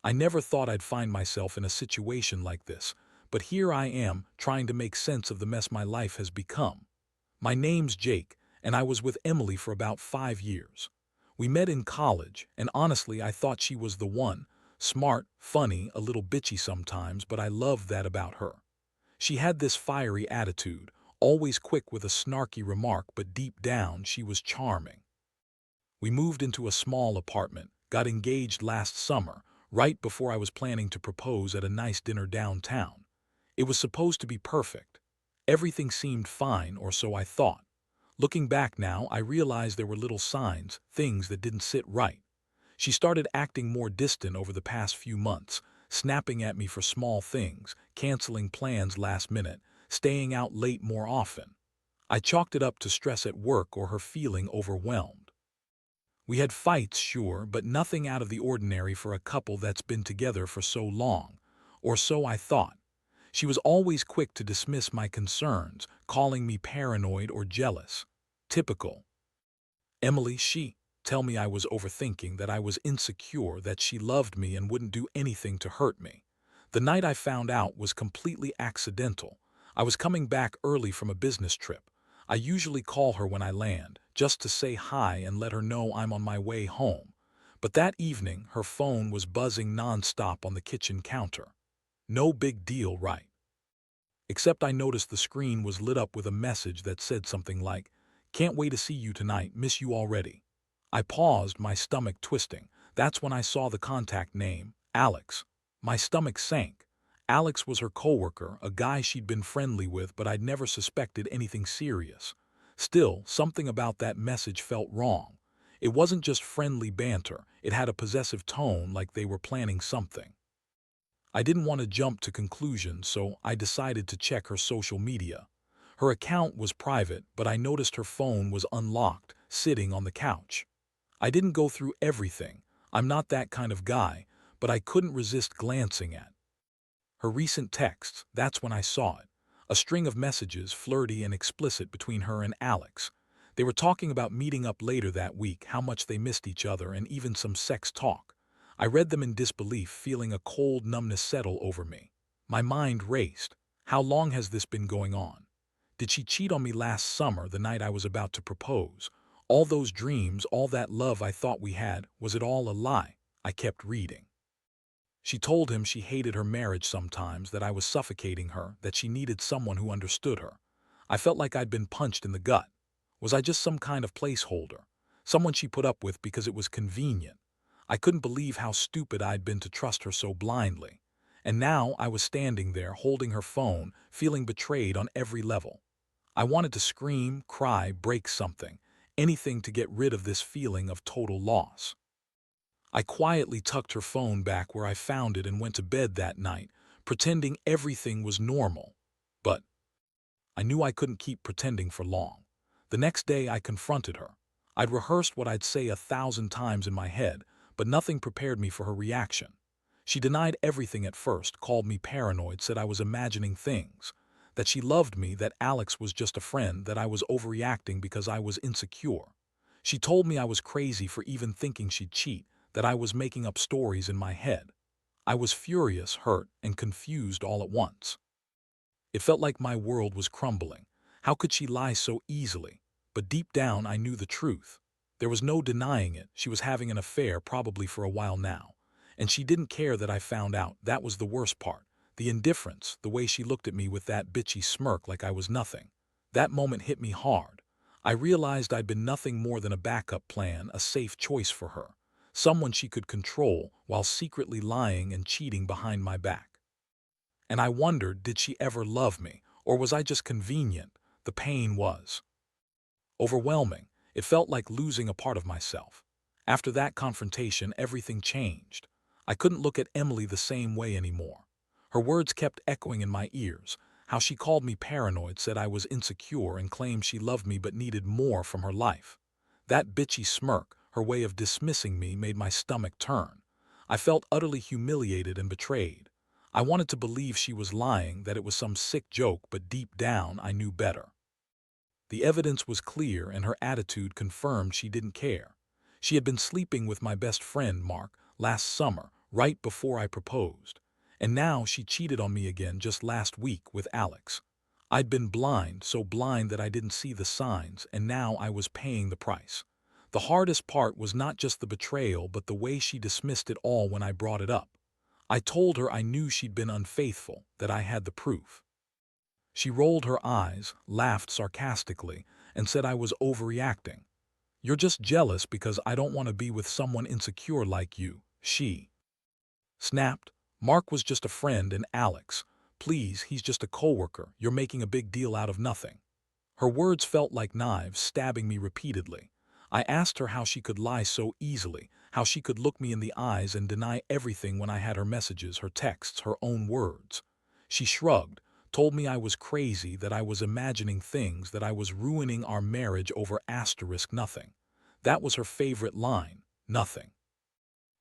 I never thought I'd find myself in a situation like this, but here I am trying to make sense of the mess my life has become. My name's Jake, and I was with Emily for about 5 years. We met in college, and honestly, I thought she was the one. Smart, funny, a little bitchy sometimes, but I loved that about her. She had this fiery attitude, always quick with a snarky remark, but deep down, she was charming. We moved into a small apartment, got engaged last summer, right before I was planning to propose at a nice dinner downtown. It was supposed to be perfect. Everything seemed fine, or so I thought. Looking back now, I realized there were little signs, things that didn't sit right. She started acting more distant over the past few months, snapping at me for small things, canceling plans last minute, staying out late more often. I chalked it up to stress at work or her feeling overwhelmed. We had fights, sure, but nothing out of the ordinary for a couple that's been together for so long. Or so I thought. She was always quick to dismiss my concerns, calling me paranoid or jealous. Typical. Emily, she tell me I was overthinking, that I was insecure, that she loved me and wouldn't do anything to hurt me. The night I found out was completely accidental. I was coming back early from a business trip. I usually call her when I land, just to say hi and let her know I'm on my way home. But that evening, her phone was buzzing nonstop on the kitchen counter. No big deal, right? Except I noticed the screen was lit up with a message that said something like, "Can't wait to see you tonight, miss you already." I paused, my stomach twisting. That's when I saw the contact name, Alex. My stomach sank. Alex was her coworker, a guy she'd been friendly with, but I'd never suspected anything serious. Still, something about that message felt wrong. It wasn't just friendly banter, it had a possessive tone, like they were planning something. I didn't want to jump to conclusions, so I decided to check her social media. Her account was private, but I noticed her phone was unlocked, sitting on the couch. I didn't go through everything. I'm not that kind of guy, but I couldn't resist glancing at her recent texts. That's when I saw it. A string of messages, flirty and explicit, between her and Alex. They were talking about meeting up later that week, how much they missed each other, and even some sex talk. I read them in disbelief, feeling a cold numbness settle over me. My mind raced. How long has this been going on? Did she cheat on me last summer, the night I was about to propose? All those dreams, all that love I thought we had, was it all a lie? I kept reading. She told him she hated her marriage sometimes, that I was suffocating her, that she needed someone who understood her. I felt like I'd been punched in the gut. Was I just some kind of placeholder? Someone she put up with because it was convenient? I couldn't believe how stupid I'd been to trust her so blindly. And now I was standing there, holding her phone, feeling betrayed on every level. I wanted to scream, cry, break something, anything to get rid of this feeling of total loss. I quietly tucked her phone back where I found it and went to bed that night, pretending everything was normal. But I knew I couldn't keep pretending for long. The next day I confronted her. I'd rehearsed what I'd say 1,000 times in my head, but nothing prepared me for her reaction. She denied everything at first, called me paranoid, said I was imagining things, that she loved me, that Alex was just a friend, that I was overreacting because I was insecure. She told me I was crazy for even thinking she'd cheat, that I was making up stories in my head. I was furious, hurt, and confused all at once. It felt like my world was crumbling. How could she lie so easily? But deep down I knew the truth. There was no denying it. She was having an affair, probably for a while now. And she didn't care that I found out. That was the worst part. The indifference, the way she looked at me with that bitchy smirk like I was nothing. That moment hit me hard. I realized I'd been nothing more than a backup plan, a safe choice for her. Someone she could control while secretly lying and cheating behind my back. And I wondered, did she ever love me, or was I just convenient? The pain was overwhelming. It felt like losing a part of myself. After that confrontation, everything changed. I couldn't look at Emily the same way anymore. Her words kept echoing in my ears, how she called me paranoid, said I was insecure, and claimed she loved me but needed more from her life. That bitchy smirk, her way of dismissing me, made my stomach turn. I felt utterly humiliated and betrayed. I wanted to believe she was lying, that it was some sick joke, but deep down I knew better. The evidence was clear, and her attitude confirmed she didn't care. She had been sleeping with my best friend, Mark, last summer, right before I proposed. And now she cheated on me again just last week with Alex. I'd been blind, so blind that I didn't see the signs, and now I was paying the price. The hardest part was not just the betrayal, but the way she dismissed it all when I brought it up. I told her I knew she'd been unfaithful, that I had the proof. She rolled her eyes, laughed sarcastically, and said I was overreacting. "You're just jealous because I don't want to be with someone insecure like you," she snapped. "Mark was just a friend, and Alex, please, he's just a coworker. You're making a big deal out of nothing." Her words felt like knives stabbing me repeatedly. I asked her how she could lie so easily, how she could look me in the eyes and deny everything when I had her messages, her texts, her own words. She shrugged, told me I was crazy, that I was imagining things, that I was ruining our marriage over asterisk nothing. That was her favorite line, nothing.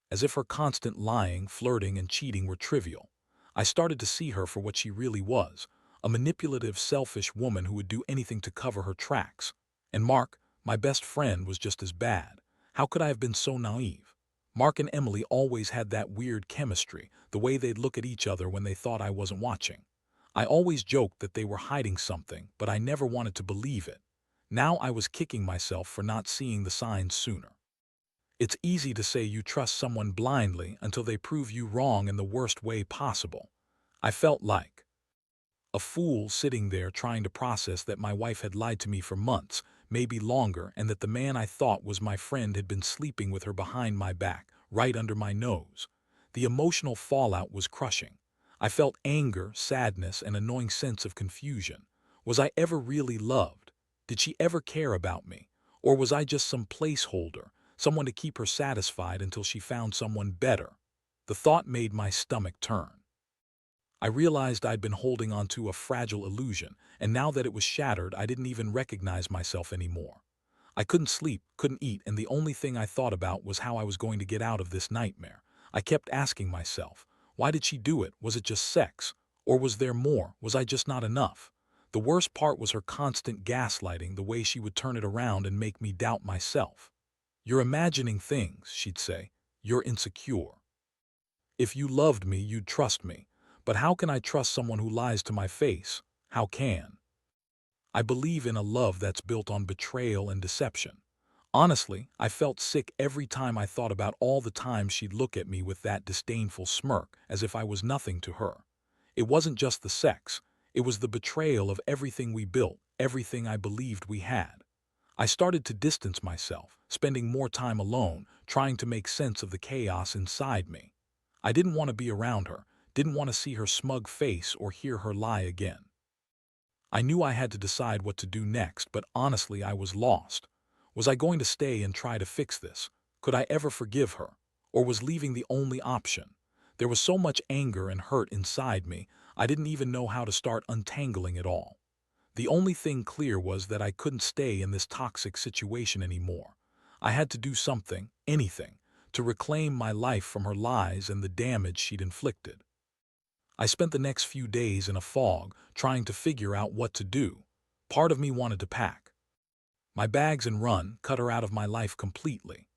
As if her constant lying, flirting, and cheating were trivial. I started to see her for what she really was, a manipulative, selfish woman who would do anything to cover her tracks. And Mark, my best friend, was just as bad. How could I have been so naive? Mark and Emily always had that weird chemistry, the way they'd look at each other when they thought I wasn't watching. I always joked that they were hiding something, but I never wanted to believe it. Now I was kicking myself for not seeing the signs sooner. It's easy to say you trust someone blindly until they prove you wrong in the worst way possible. I felt like a fool sitting there trying to process that my wife had lied to me for months, maybe longer, and that the man I thought was my friend had been sleeping with her behind my back, right under my nose. The emotional fallout was crushing. I felt anger, sadness, and a gnawing sense of confusion. Was I ever really loved? Did she ever care about me? Or was I just some placeholder, someone to keep her satisfied until she found someone better? The thought made my stomach turn. I realized I'd been holding on to a fragile illusion, and now that it was shattered, I didn't even recognize myself anymore. I couldn't sleep, couldn't eat, and the only thing I thought about was how I was going to get out of this nightmare. I kept asking myself, why did she do it? Was it just sex? Or was there more? Was I just not enough? The worst part was her constant gaslighting, the way she would turn it around and make me doubt myself. "You're imagining things," she'd say. "You're insecure. If you loved me, you'd trust me. But how can I trust someone who lies to my face? How can I believe in a love that's built on betrayal and deception?" Honestly, I felt sick every time I thought about all the times she'd look at me with that disdainful smirk, as if I was nothing to her. It wasn't just the sex. It was the betrayal of everything we built, everything I believed we had. I started to distance myself, spending more time alone, trying to make sense of the chaos inside me. I didn't want to be around her, didn't want to see her smug face or hear her lie again. I knew I had to decide what to do next, but honestly I was lost. Was I going to stay and try to fix this? Could I ever forgive her? Or was leaving the only option? There was so much anger and hurt inside me, I didn't even know how to start untangling it all. The only thing clear was that I couldn't stay in this toxic situation anymore. I had to do something, anything, to reclaim my life from her lies and the damage she'd inflicted. I spent the next few days in a fog, trying to figure out what to do. Part of me wanted to pack my bags and run, cut her out of my life completely.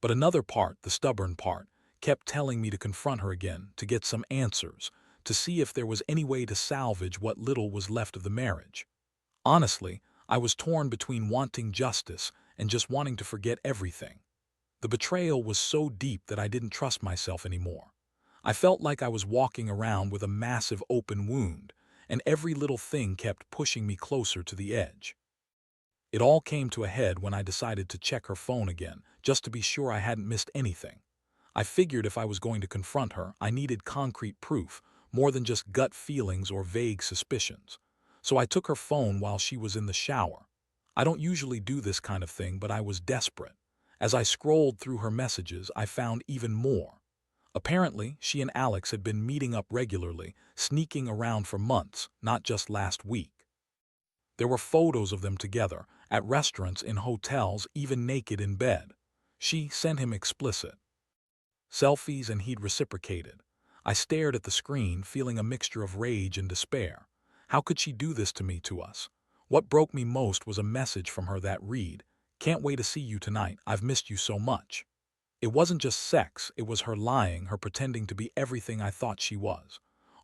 But another part, the stubborn part, kept telling me to confront her again, to get some answers, to see if there was any way to salvage what little was left of the marriage. Honestly, I was torn between wanting justice and just wanting to forget everything. The betrayal was so deep that I didn't trust myself anymore. I felt like I was walking around with a massive open wound, and every little thing kept pushing me closer to the edge. It all came to a head when I decided to check her phone again, just to be sure I hadn't missed anything. I figured if I was going to confront her, I needed concrete proof, more than just gut feelings or vague suspicions. So I took her phone while she was in the shower. I don't usually do this kind of thing, but I was desperate. As I scrolled through her messages, I found even more. Apparently, she and Alex had been meeting up regularly, sneaking around for months, not just last week. There were photos of them together, at restaurants, in hotels, even naked in bed. She sent him explicit selfies and he'd reciprocated. I stared at the screen, feeling a mixture of rage and despair. How could she do this to me, to us? What broke me most was a message from her that read, "Can't wait to see you tonight, I've missed you so much." It wasn't just sex, it was her lying, her pretending to be everything I thought she was.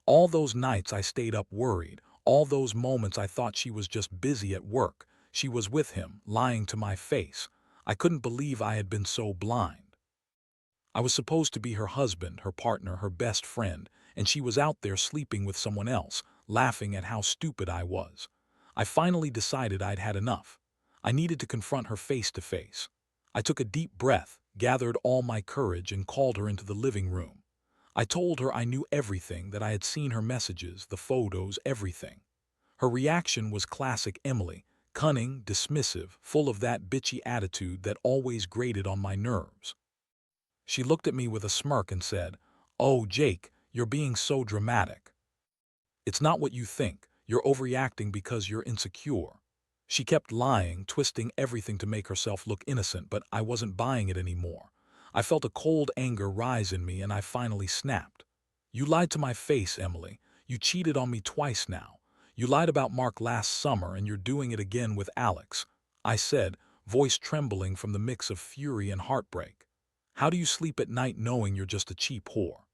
All those nights I stayed up worried, all those moments I thought she was just busy at work, she was with him, lying to my face. I couldn't believe I had been so blind. I was supposed to be her husband, her partner, her best friend, and she was out there sleeping with someone else, laughing at how stupid I was. I finally decided I'd had enough. I needed to confront her face to face. I took a deep breath, gathered all my courage, and called her into the living room. I told her I knew everything, that I had seen her messages, the photos, everything. Her reaction was classic Emily, cunning, dismissive, full of that bitchy attitude that always grated on my nerves. She looked at me with a smirk and said, "Oh, Jake, you're being so dramatic. It's not what you think. You're overreacting because you're insecure." She kept lying, twisting everything to make herself look innocent, but I wasn't buying it anymore. I felt a cold anger rise in me, and I finally snapped. "You lied to my face, Emily. You cheated on me twice now. You lied about Mark last summer, and you're doing it again with Alex," I said, voice trembling from the mix of fury and heartbreak. "How do you sleep at night knowing you're just a cheap whore?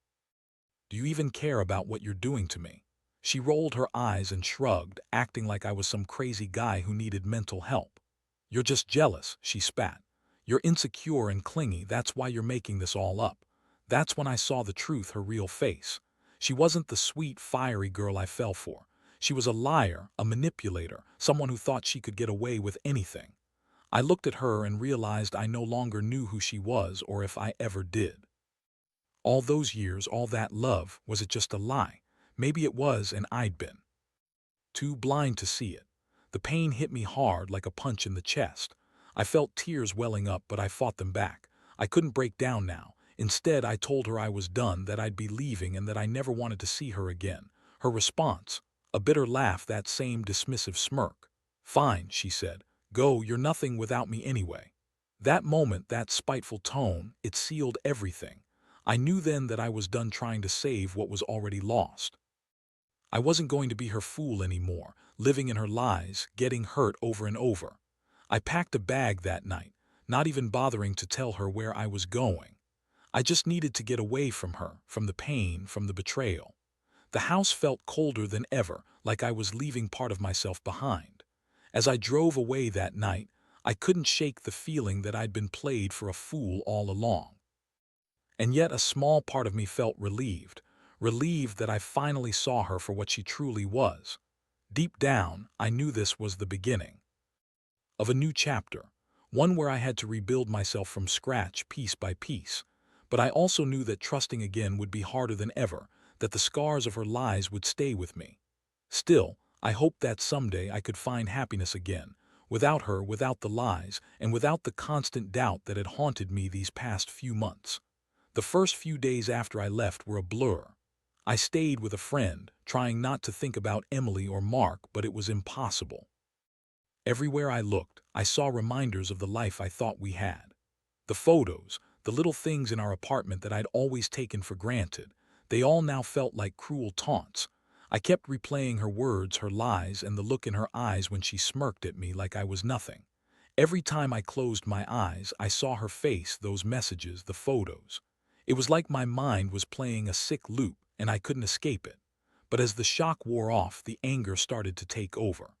Do you even care about what you're doing to me?" She rolled her eyes and shrugged, acting like I was some crazy guy who needed mental help. "You're just jealous," she spat. "You're insecure and clingy, that's why you're making this all up." That's when I saw the truth, her real face. She wasn't the sweet, fiery girl I fell for. She was a liar, a manipulator, someone who thought she could get away with anything. I looked at her and realized I no longer knew who she was or if I ever did. All those years, all that love, was it just a lie? Maybe it was, and I'd been too blind to see it. The pain hit me hard like a punch in the chest. I felt tears welling up, but I fought them back. I couldn't break down now. Instead, I told her I was done, that I'd be leaving, and that I never wanted to see her again. Her response? A bitter laugh, that same dismissive smirk. "Fine," she said. "Go, you're nothing without me anyway." That moment, that spiteful tone, it sealed everything. I knew then that I was done trying to save what was already lost. I wasn't going to be her fool anymore, living in her lies, getting hurt over and over. I packed a bag that night, not even bothering to tell her where I was going. I just needed to get away from her, from the pain, from the betrayal. The house felt colder than ever, like I was leaving part of myself behind. As I drove away that night, I couldn't shake the feeling that I'd been played for a fool all along. And yet a small part of me felt relieved, relieved that I finally saw her for what she truly was. Deep down, I knew this was the beginning of a new chapter, one where I had to rebuild myself from scratch, piece by piece. But I also knew that trusting again would be harder than ever, that the scars of her lies would stay with me. Still, I hoped that someday I could find happiness again, without her, without the lies, and without the constant doubt that had haunted me these past few months. The first few days after I left were a blur. I stayed with a friend, trying not to think about Emily or Mark, but it was impossible. Everywhere I looked, I saw reminders of the life I thought we had. The photos, the little things in our apartment that I'd always taken for granted, they all now felt like cruel taunts. I kept replaying her words, her lies, and the look in her eyes when she smirked at me like I was nothing. Every time I closed my eyes, I saw her face, those messages, the photos. It was like my mind was playing a sick loop, and I couldn't escape it. But as the shock wore off, the anger started to take over.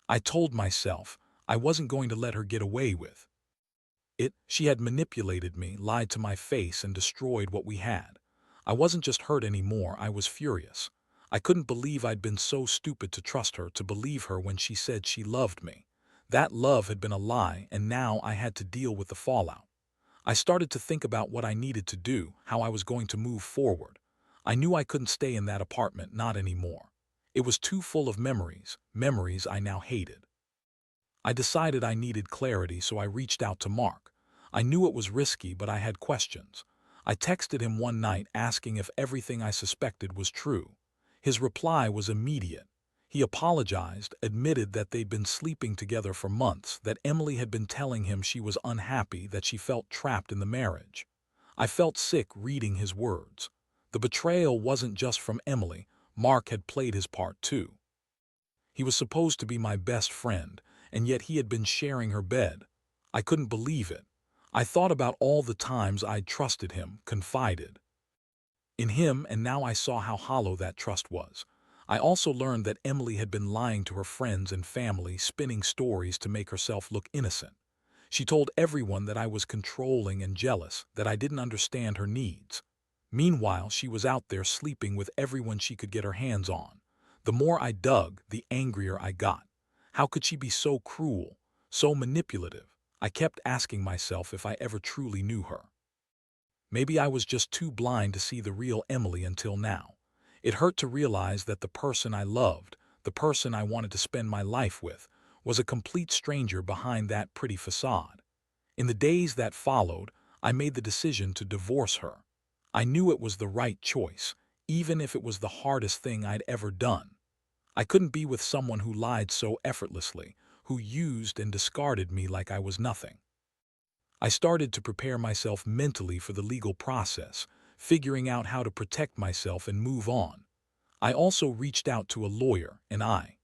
I told myself I wasn't going to let her get away with it. She had manipulated me, lied to my face, and destroyed what we had. I wasn't just hurt anymore, I was furious. I couldn't believe I'd been so stupid to trust her, to believe her when she said she loved me. That love had been a lie, and now I had to deal with the fallout. I started to think about what I needed to do, how I was going to move forward. I knew I couldn't stay in that apartment, not anymore. It was too full of memories, memories I now hated. I decided I needed clarity, so I reached out to Mark. I knew it was risky, but I had questions. I texted him one night asking if everything I suspected was true. His reply was immediate. He apologized, admitted that they'd been sleeping together for months, that Emily had been telling him she was unhappy, that she felt trapped in the marriage. I felt sick reading his words. The betrayal wasn't just from Emily, Mark had played his part too. He was supposed to be my best friend, and yet he had been sharing her bed. I couldn't believe it. I thought about all the times I'd trusted him, confided in him, and now I saw how hollow that trust was. I also learned that Emily had been lying to her friends and family, spinning stories to make herself look innocent. She told everyone that I was controlling and jealous, that I didn't understand her needs. Meanwhile, she was out there sleeping with everyone she could get her hands on. The more I dug, the angrier I got. How could she be so cruel, so manipulative? I kept asking myself if I ever truly knew her. Maybe I was just too blind to see the real Emily until now. It hurt to realize that the person I loved, the person I wanted to spend my life with, was a complete stranger behind that pretty facade. In the days that followed, I made the decision to divorce her. I knew it was the right choice, even if it was the hardest thing I'd ever done. I couldn't be with someone who lied so effortlessly, who used and discarded me like I was nothing. I started to prepare myself mentally for the legal process, figuring out how to protect myself and move on. I also reached out to a lawyer, and I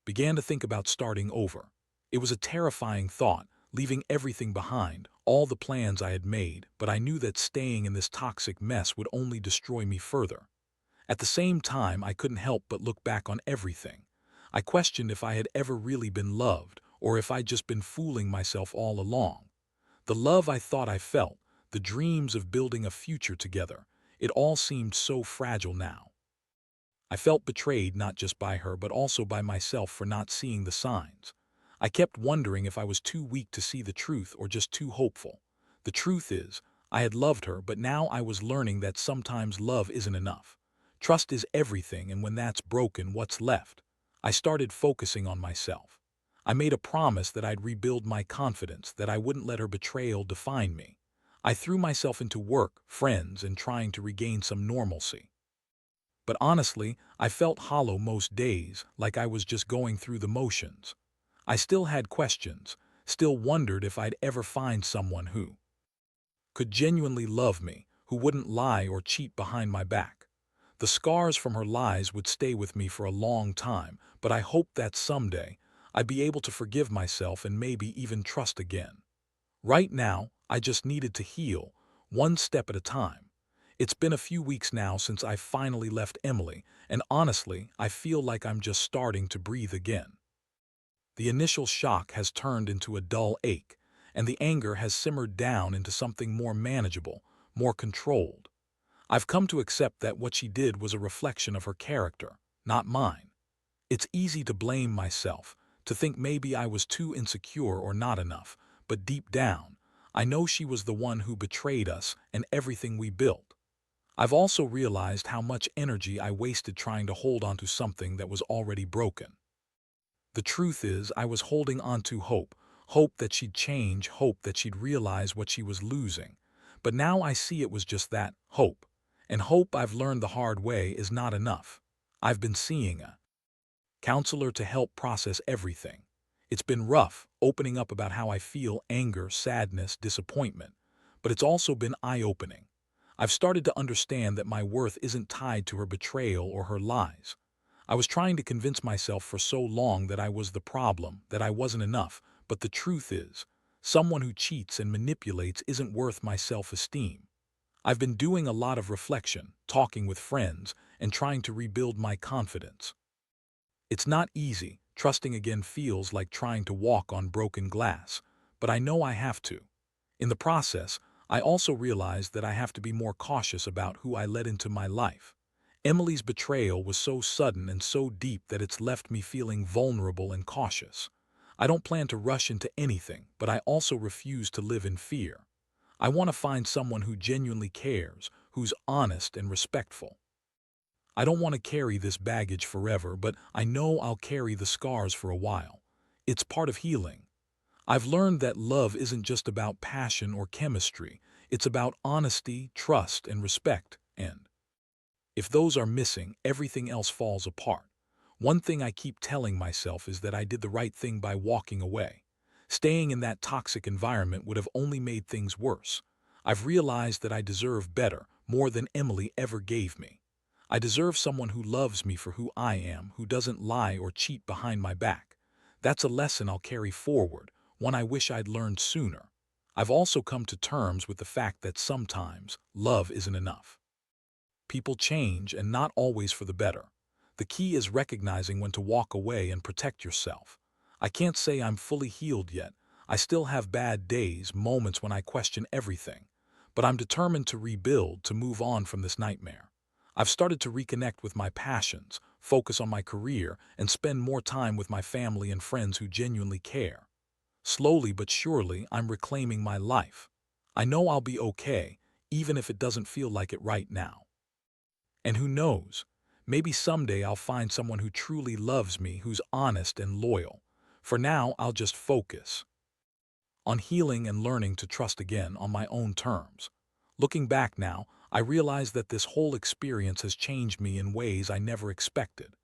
began to think about starting over. It was a terrifying thought, leaving everything behind, all the plans I had made, but I knew that staying in this toxic mess would only destroy me further. At the same time, I couldn't help but look back on everything. I questioned if I had ever really been loved, or if I'd just been fooling myself all along. The love I thought I felt, the dreams of building a future together, it all seemed so fragile now. I felt betrayed not just by her but also by myself for not seeing the signs. I kept wondering if I was too weak to see the truth or just too hopeful. The truth is, I had loved her, but now I was learning that sometimes love isn't enough. Trust is everything, and when that's broken, what's left? I started focusing on myself. I made a promise that I'd rebuild my confidence, that I wouldn't let her betrayal define me. I threw myself into work, friends, and trying to regain some normalcy. But honestly, I felt hollow most days, like I was just going through the motions. I still had questions, still wondered if I'd ever find someone who could genuinely love me, who wouldn't lie or cheat behind my back. The scars from her lies would stay with me for a long time, but I hoped that someday I'd be able to forgive myself and maybe even trust again. Right now, I just needed to heal, one step at a time. It's been a few weeks now since I finally left Emily, and honestly, I feel like I'm just starting to breathe again. The initial shock has turned into a dull ache, and the anger has simmered down into something more manageable, more controlled. I've come to accept that what she did was a reflection of her character, not mine. It's easy to blame myself, to think maybe I was too insecure or not enough, but deep down, I know she was the one who betrayed us and everything we built. I've also realized how much energy I wasted trying to hold onto something that was already broken. The truth is, I was holding on to hope, hope that she'd change, hope that she'd realize what she was losing. But now I see it was just that, hope. And hope, I've learned the hard way, is not enough. I've been seeing a counselor to help process everything. It's been rough, opening up about how I feel, anger, sadness, disappointment. But it's also been eye-opening. I've started to understand that my worth isn't tied to her betrayal or her lies. I was trying to convince myself for so long that I was the problem, that I wasn't enough, but the truth is, someone who cheats and manipulates isn't worth my self-esteem. I've been doing a lot of reflection, talking with friends, and trying to rebuild my confidence. It's not easy. Trusting again feels like trying to walk on broken glass, but I know I have to. In the process, I also realize that I have to be more cautious about who I let into my life. Emily's betrayal was so sudden and so deep that it's left me feeling vulnerable and cautious. I don't plan to rush into anything, but I also refuse to live in fear. I want to find someone who genuinely cares, who's honest and respectful. I don't want to carry this baggage forever, but I know I'll carry the scars for a while. It's part of healing. I've learned that love isn't just about passion or chemistry. It's about honesty, trust, and respect, and if those are missing, everything else falls apart. One thing I keep telling myself is that I did the right thing by walking away. Staying in that toxic environment would have only made things worse. I've realized that I deserve better, more than Emily ever gave me. I deserve someone who loves me for who I am, who doesn't lie or cheat behind my back. That's a lesson I'll carry forward, one I wish I'd learned sooner. I've also come to terms with the fact that sometimes love isn't enough. People change, and not always for the better. The key is recognizing when to walk away and protect yourself. I can't say I'm fully healed yet. I still have bad days, moments when I question everything. But I'm determined to rebuild, to move on from this nightmare. I've started to reconnect with my passions, focus on my career, and spend more time with my family and friends who genuinely care. Slowly but surely, I'm reclaiming my life. I know I'll be okay, even if it doesn't feel like it right now. And who knows, maybe someday I'll find someone who truly loves me, who's honest and loyal. For now, I'll just focus on healing and learning to trust again on my own terms. Looking back now, I realize that this whole experience has changed me in ways I never expected.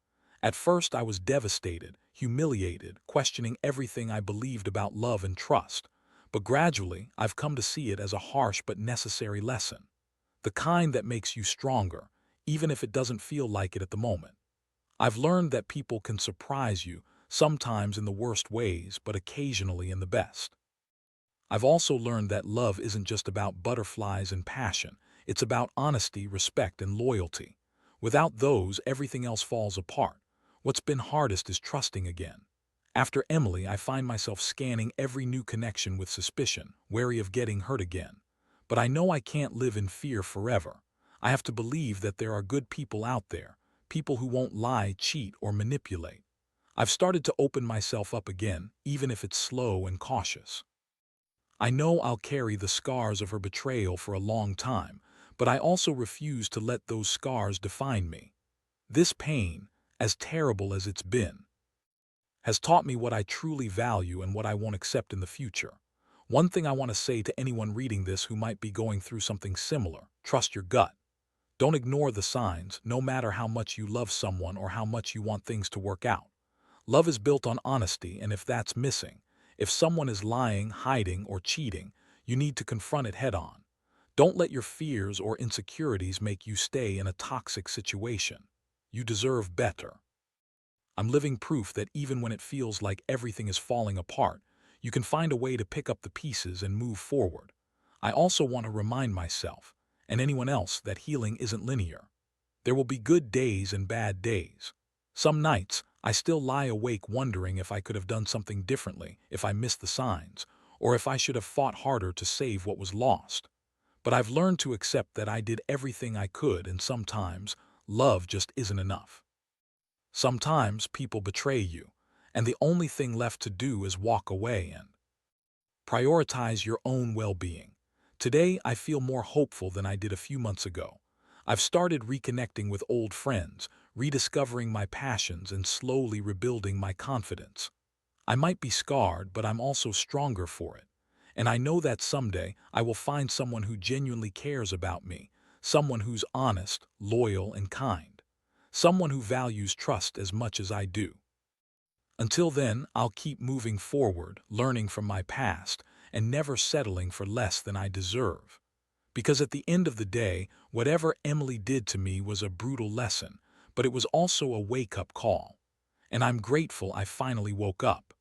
At first, I was devastated, humiliated, questioning everything I believed about love and trust. But gradually, I've come to see it as a harsh but necessary lesson. The kind that makes you stronger, even if it doesn't feel like it at the moment. I've learned that people can surprise you, sometimes in the worst ways, but occasionally in the best. I've also learned that love isn't just about butterflies and passion. It's about honesty, respect, and loyalty. Without those, everything else falls apart. What's been hardest is trusting again. After Emily, I find myself scanning every new connection with suspicion, wary of getting hurt again. But I know I can't live in fear forever. I have to believe that there are good people out there, people who won't lie, cheat, or manipulate. I've started to open myself up again, even if it's slow and cautious. I know I'll carry the scars of her betrayal for a long time, but I also refuse to let those scars define me. This pain, as terrible as it's been, has taught me what I truly value and what I won't accept in the future. One thing I want to say to anyone reading this who might be going through something similar: trust your gut. Don't ignore the signs, no matter how much you love someone or how much you want things to work out. Love is built on honesty, and if that's missing, if someone is lying, hiding, or cheating, you need to confront it head on. Don't let your fears or insecurities make you stay in a toxic situation. You deserve better. I'm living proof that even when it feels like everything is falling apart, you can find a way to pick up the pieces and move forward. I also want to remind myself, and anyone else, that healing isn't linear. There will be good days and bad days. Some nights, I still lie awake wondering if I could have done something differently, if I missed the signs, or if I should have fought harder to save what was lost. But I've learned to accept that I did everything I could, and sometimes love just isn't enough. Sometimes people betray you, and the only thing left to do is walk away and prioritize your own well-being. Today, I feel more hopeful than I did a few months ago. I've started reconnecting with old friends, rediscovering my passions, and slowly rebuilding my confidence. I might be scarred, but I'm also stronger for it. And I know that someday I will find someone who genuinely cares about me, someone who's honest, loyal, and kind, someone who values trust as much as I do. Until then, I'll keep moving forward, learning from my past, and never settling for less than I deserve. Because at the end of the day, whatever Emily did to me was a brutal lesson, but it was also a wake-up call. And I'm grateful I finally woke up.